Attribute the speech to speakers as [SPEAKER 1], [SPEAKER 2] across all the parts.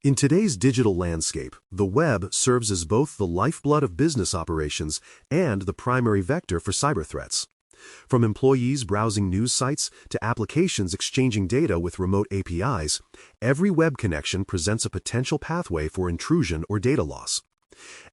[SPEAKER 1] In today's digital landscape, the web serves as both the lifeblood of business operations and the primary vector for cyber threats. From employees browsing news sites to applications exchanging data with remote APIs, every web connection presents a potential pathway for intrusion or data loss.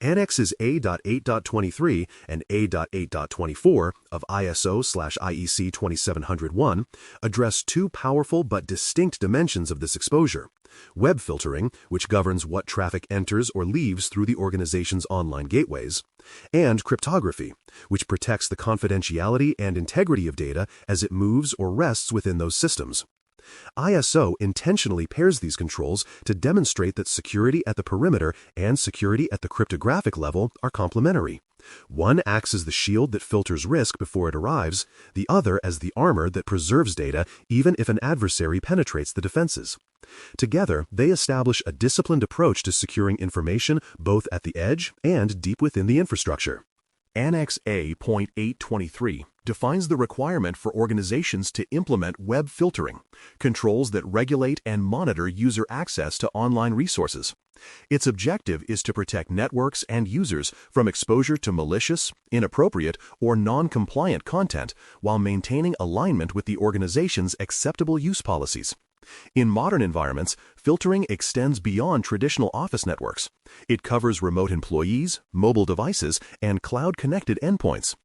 [SPEAKER 1] Annexes A.8.23 and A.8.24 of ISO/IEC 27001 address two powerful but distinct dimensions of this exposure: web filtering, which governs what traffic enters or leaves through the organization's online gateways, and cryptography, which protects the confidentiality and integrity of data as it moves or rests within those systems. ISO intentionally pairs these controls to demonstrate that security at the perimeter and security at the cryptographic level are complementary. One acts as the shield that filters risk before it arrives, the other as the armor that preserves data even if an adversary penetrates the defenses. Together, they establish a disciplined approach to securing information both at the edge and deep within the infrastructure. Annex A.8.23 defines the requirement for organizations to implement web filtering, controls that regulate and monitor user access to online resources. Its objective is to protect networks and users from exposure to malicious, inappropriate, or non-compliant content while maintaining alignment with the organization's acceptable use policies. In modern environments, filtering extends beyond traditional office networks. It covers remote employees, mobile devices, and cloud-connected endpoints.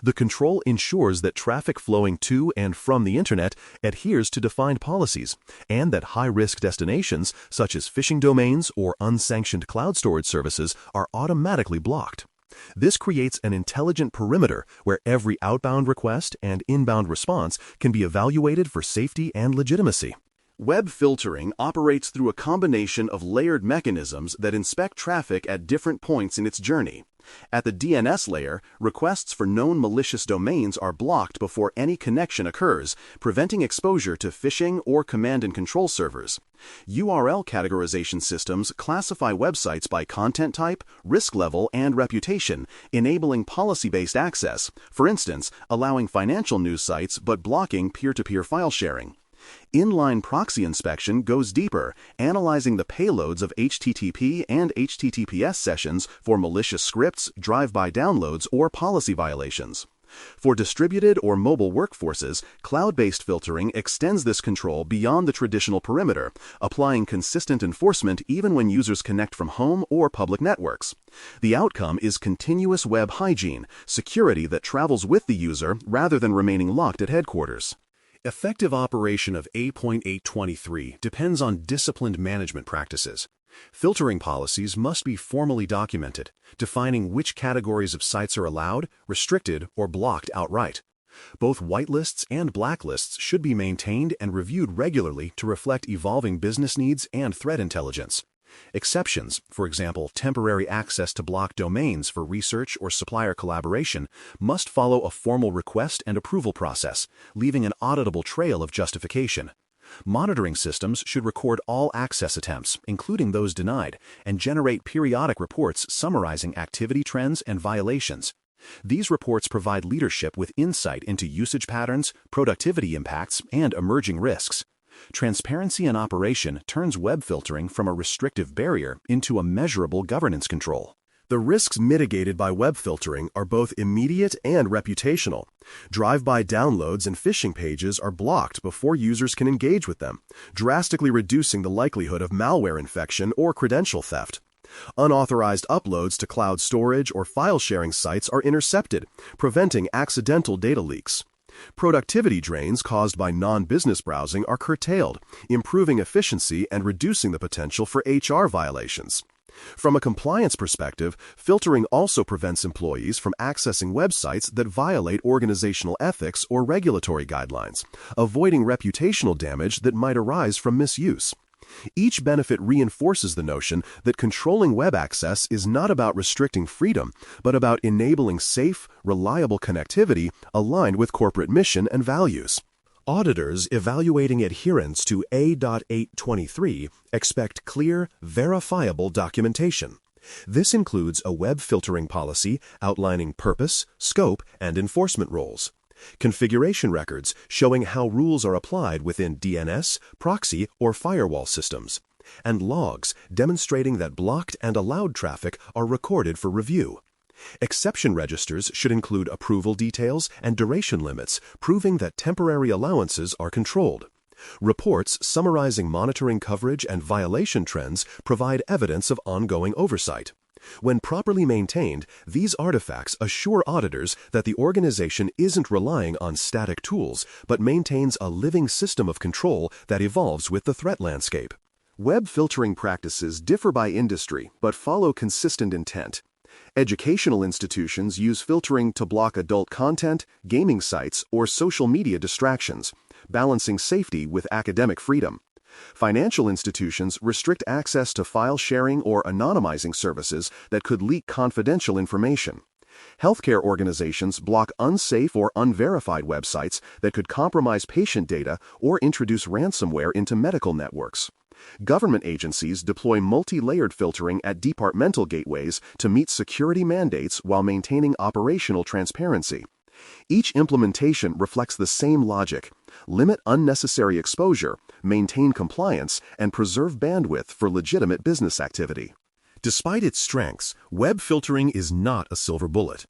[SPEAKER 1] The control ensures that traffic flowing to and from the Internet adheres to defined policies, and that high-risk destinations, such as phishing domains or unsanctioned cloud storage services, are automatically blocked. This creates an intelligent perimeter where every outbound request and inbound response can be evaluated for safety and legitimacy. Web filtering operates through a combination of layered mechanisms that inspect traffic at different points in its journey. At the DNS layer, requests for known malicious domains are blocked before any connection occurs, preventing exposure to phishing or command and control servers. URL categorization systems classify websites by content type, risk level, and reputation, enabling policy-based access, for instance, allowing financial news sites but blocking peer-to-peer file sharing. Inline proxy inspection goes deeper, analyzing the payloads of HTTP and HTTPS sessions for malicious scripts, drive-by downloads, or policy violations. For distributed or mobile workforces, cloud-based filtering extends this control beyond the traditional perimeter, applying consistent enforcement even when users connect from home or public networks. The outcome is continuous web hygiene, security that travels with the user rather than remaining locked at headquarters. Effective operation of A.8.23 depends on disciplined management practices. Filtering policies must be formally documented, defining which categories of sites are allowed, restricted, or blocked outright. Both whitelists and blacklists should be maintained and reviewed regularly to reflect evolving business needs and threat intelligence. Exceptions, for example, temporary access to blocked domains for research or supplier collaboration, must follow a formal request and approval process, leaving an auditable trail of justification. Monitoring systems should record all access attempts, including those denied, and generate periodic reports summarizing activity trends and violations. These reports provide leadership with insight into usage patterns, productivity impacts, and emerging risks. Transparency in operation turns web filtering from a restrictive barrier into a measurable governance control. The risks mitigated by web filtering are both immediate and reputational. Drive-by downloads and phishing pages are blocked before users can engage with them, drastically reducing the likelihood of malware infection or credential theft. Unauthorized uploads to cloud storage or file-sharing sites are intercepted, preventing accidental data leaks. Productivity drains caused by non-business browsing are curtailed, improving efficiency and reducing the potential for HR violations. From a compliance perspective, filtering also prevents employees from accessing websites that violate organizational ethics or regulatory guidelines, avoiding reputational damage that might arise from misuse. Each benefit reinforces the notion that controlling web access is not about restricting freedom, but about enabling safe, reliable connectivity aligned with corporate mission and values. Auditors evaluating adherence to A.8.23 expect clear, verifiable documentation. This includes a web filtering policy outlining purpose, scope, and enforcement roles. Configuration records showing how rules are applied within DNS, proxy, or firewall systems, and logs demonstrating that blocked and allowed traffic are recorded for review. Exception registers should include approval details and duration limits, proving that temporary allowances are controlled. Reports summarizing monitoring coverage and violation trends provide evidence of ongoing oversight. When properly maintained, these artifacts assure auditors that the organization isn't relying on static tools, but maintains a living system of control that evolves with the threat landscape. Web filtering practices differ by industry, but follow consistent intent. Educational institutions use filtering to block adult content, gaming sites, or social media distractions, balancing safety with academic freedom. Financial institutions restrict access to file sharing or anonymizing services that could leak confidential information. Healthcare organizations block unsafe or unverified websites that could compromise patient data or introduce ransomware into medical networks. Government agencies deploy multi-layered filtering at departmental gateways to meet security mandates while maintaining operational transparency. Each implementation reflects the same logic: limit unnecessary exposure, maintain compliance, and preserve bandwidth for legitimate business activity. Despite its strengths, web filtering is not a silver bullet.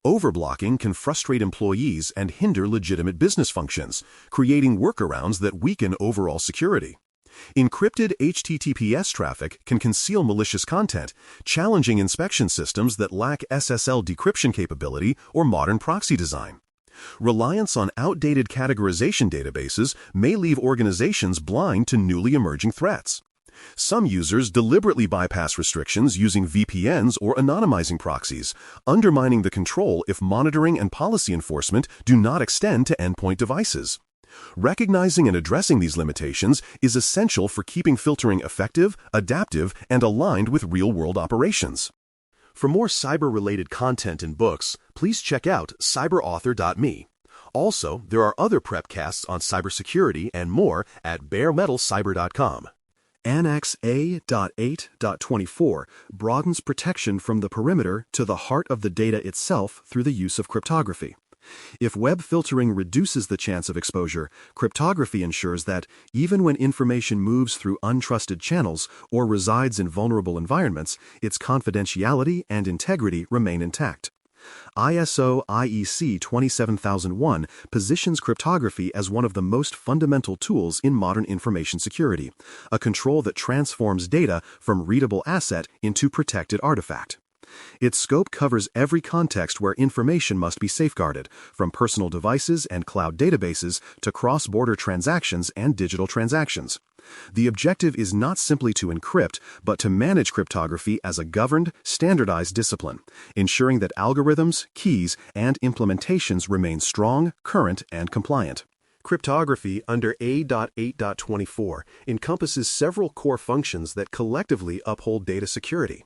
[SPEAKER 1] Overblocking can frustrate employees and hinder legitimate business functions, creating workarounds that weaken overall security. Encrypted HTTPS traffic can conceal malicious content, challenging inspection systems that lack SSL decryption capability or modern proxy design. Reliance on outdated categorization databases may leave organizations blind to newly emerging threats. Some users deliberately bypass restrictions using VPNs or anonymizing proxies, undermining the control if monitoring and policy enforcement do not extend to endpoint devices. Recognizing and addressing these limitations is essential for keeping filtering effective, adaptive, and aligned with real-world operations. For more cyber-related content and books, please check out cyberauthor.me. Also, there are other prepcasts on cybersecurity and more at baremetalcyber.com. Annex A.8.24 broadens protection from the perimeter to the heart of the data itself through the use of cryptography. If web filtering reduces the chance of exposure, cryptography ensures that, even when information moves through untrusted channels or resides in vulnerable environments, its confidentiality and integrity remain intact. ISO IEC 27001 positions cryptography as one of the most fundamental tools in modern information security, a control that transforms data from readable asset into protected artifact. Its scope covers every context where information must be safeguarded, from personal devices and cloud databases to cross-border transactions and digital transactions. The objective is not simply to encrypt, but to manage cryptography as a governed, standardized discipline, ensuring that algorithms, keys, and implementations remain strong, current, and compliant. Cryptography under A.8.24 encompasses several core functions that collectively uphold data security.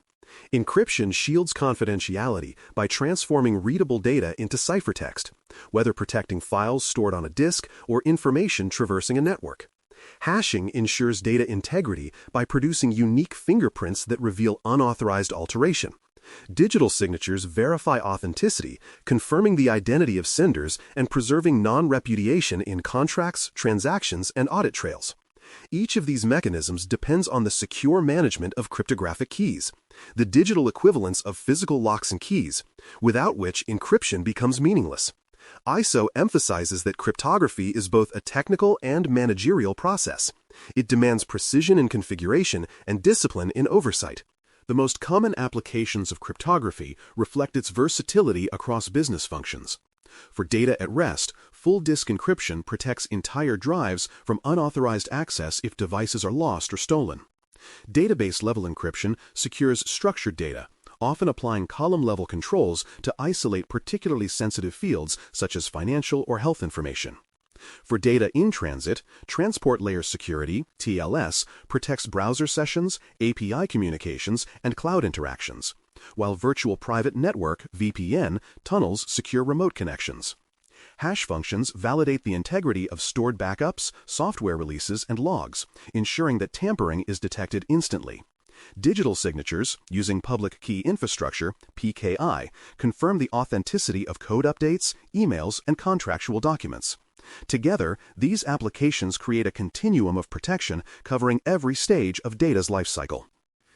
[SPEAKER 1] Encryption shields confidentiality by transforming readable data into ciphertext, whether protecting files stored on a disk or information traversing a network. Hashing ensures data integrity by producing unique fingerprints that reveal unauthorized alteration. Digital signatures verify authenticity, confirming the identity of senders and preserving non-repudiation in contracts, transactions, and audit trails. Each of these mechanisms depends on the secure management of cryptographic keys, the digital equivalents of physical locks and keys, without which encryption becomes meaningless. ISO emphasizes that cryptography is both a technical and managerial process. It demands precision in configuration and discipline in oversight. The most common applications of cryptography reflect its versatility across business functions. For data at rest, full disk encryption protects entire drives from unauthorized access if devices are lost or stolen. Database-level encryption secures structured data, often applying column-level controls to isolate particularly sensitive fields such as financial or health information. For data in transit, transport layer security, TLS, protects browser sessions, API communications, and cloud interactions, while virtual private network, VPN, tunnels secure remote connections. Hash functions validate the integrity of stored backups, software releases, and logs, ensuring that tampering is detected instantly. Digital signatures, using public key infrastructure, PKI, confirm the authenticity of code updates, emails, and contractual documents. Together, these applications create a continuum of protection covering every stage of data's lifecycle.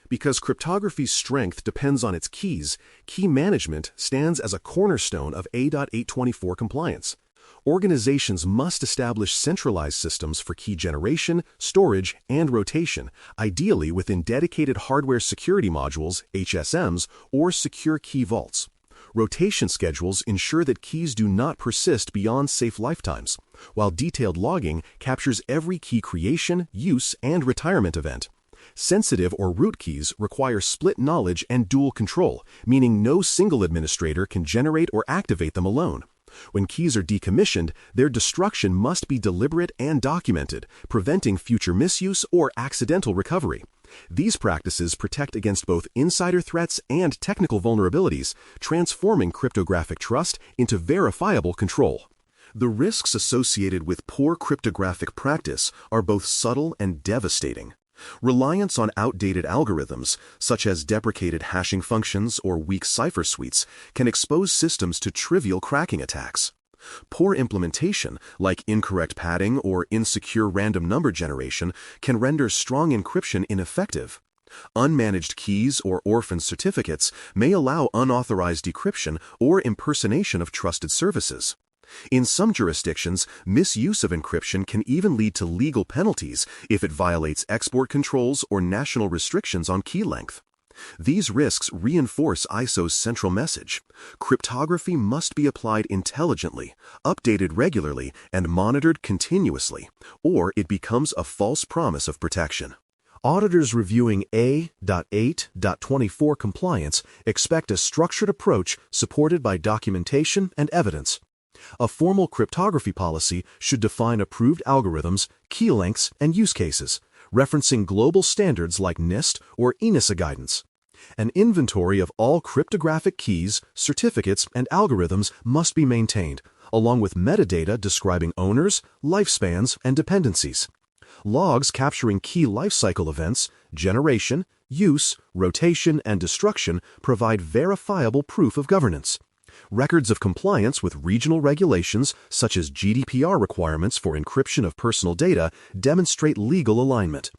[SPEAKER 1] Because cryptography's strength depends on its keys, key management stands as a cornerstone of A.8.24 compliance. Organizations must establish centralized systems for key generation, storage, and rotation, ideally within dedicated hardware security modules, HSMs, or secure key vaults. Rotation schedules ensure that keys do not persist beyond safe lifetimes, while detailed logging captures every key creation, use, and retirement event. Sensitive or root keys require split knowledge and dual control, meaning no single administrator can generate or activate them alone. When keys are decommissioned, their destruction must be deliberate and documented, preventing future misuse or accidental recovery. These practices protect against both insider threats and technical vulnerabilities, transforming cryptographic trust into verifiable control. The risks associated with poor cryptographic practice are both subtle and devastating. Reliance on outdated algorithms, such as deprecated hashing functions or weak cipher suites, can expose systems to trivial cracking attacks. Poor implementation, like incorrect padding or insecure random number generation, can render strong encryption ineffective. Unmanaged keys or orphan certificates may allow unauthorized decryption or impersonation of trusted services. In some jurisdictions, misuse of encryption can even lead to legal penalties if it violates export controls or national restrictions on key length. These risks reinforce ISO's central message. Cryptography must be applied intelligently, updated regularly, and monitored continuously, or it becomes a false promise of protection. Auditors reviewing A.8.24 compliance expect a structured approach supported by documentation and evidence. A formal cryptography policy should define approved algorithms, key lengths, and use cases, referencing global standards like NIST or ENISA guidance. An inventory of all cryptographic keys, certificates, and algorithms must be maintained, along with metadata describing owners, lifespans, and dependencies. Logs capturing key lifecycle events, generation, use, rotation, and destruction provide verifiable proof of governance. Records of compliance with regional regulations, such as GDPR requirements for encryption of personal data, demonstrate legal alignment.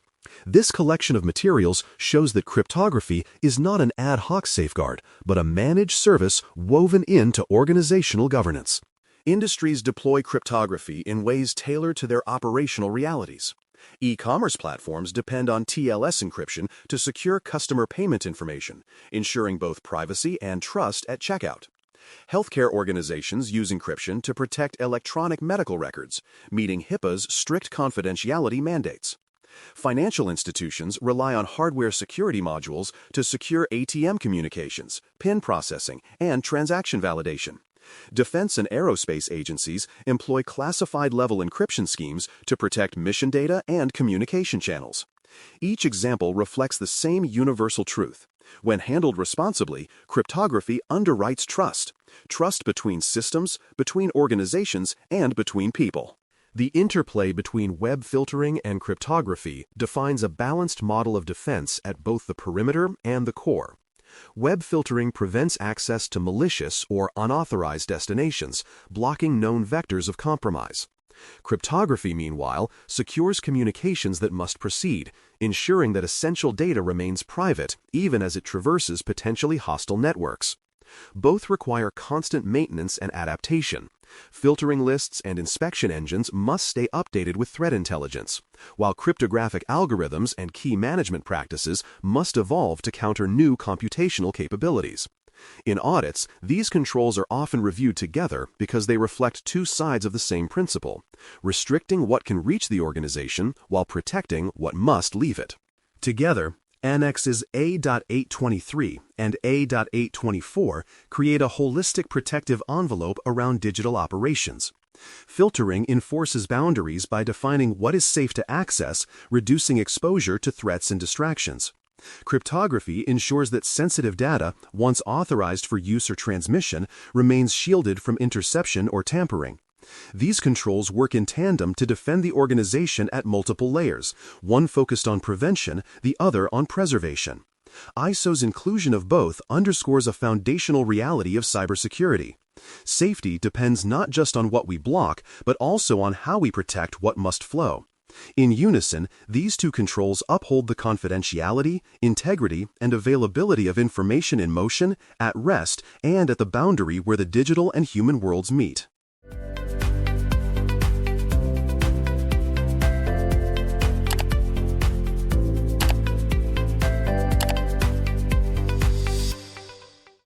[SPEAKER 1] This collection of materials shows that cryptography is not an ad hoc safeguard, but a managed service woven into organizational governance. Industries deploy cryptography in ways tailored to their operational realities. E-commerce platforms depend on TLS encryption to secure customer payment information, ensuring both privacy and trust at checkout. Healthcare organizations use encryption to protect electronic medical records, meeting HIPAA's strict confidentiality mandates. Financial institutions rely on hardware security modules to secure ATM communications, PIN processing, and transaction validation. Defense and aerospace agencies employ classified-level encryption schemes to protect mission data and communication channels. Each example reflects the same universal truth. When handled responsibly, cryptography underwrites trust. Trust between systems, between organizations, and between people. The interplay between web filtering and cryptography defines a balanced model of defense at both the perimeter and the core. Web filtering prevents access to malicious or unauthorized destinations, blocking known vectors of compromise. Cryptography, meanwhile, secures communications that must proceed, ensuring that essential data remains private even as it traverses potentially hostile networks. Both require constant maintenance and adaptation. Filtering lists and inspection engines must stay updated with threat intelligence, while cryptographic algorithms and key management practices must evolve to counter new computational capabilities. In audits, these controls are often reviewed together because they reflect two sides of the same principle, restricting what can reach the organization while protecting what must leave it. Together, Annexes A.8.23 and A.8.24 create a holistic protective envelope around digital operations. Filtering enforces boundaries by defining what is safe to access, reducing exposure to threats and distractions. Cryptography ensures that sensitive data, once authorized for use or transmission, remains shielded from interception or tampering. These controls work in tandem to defend the organization at multiple layers, one focused on prevention, the other on preservation. ISO's inclusion of both underscores a foundational reality of cybersecurity. Safety depends not just on what we block, but also on how we protect what must flow. In unison, these two controls uphold the confidentiality, integrity, and availability of information in motion, at rest, and at the boundary where the digital and human worlds meet.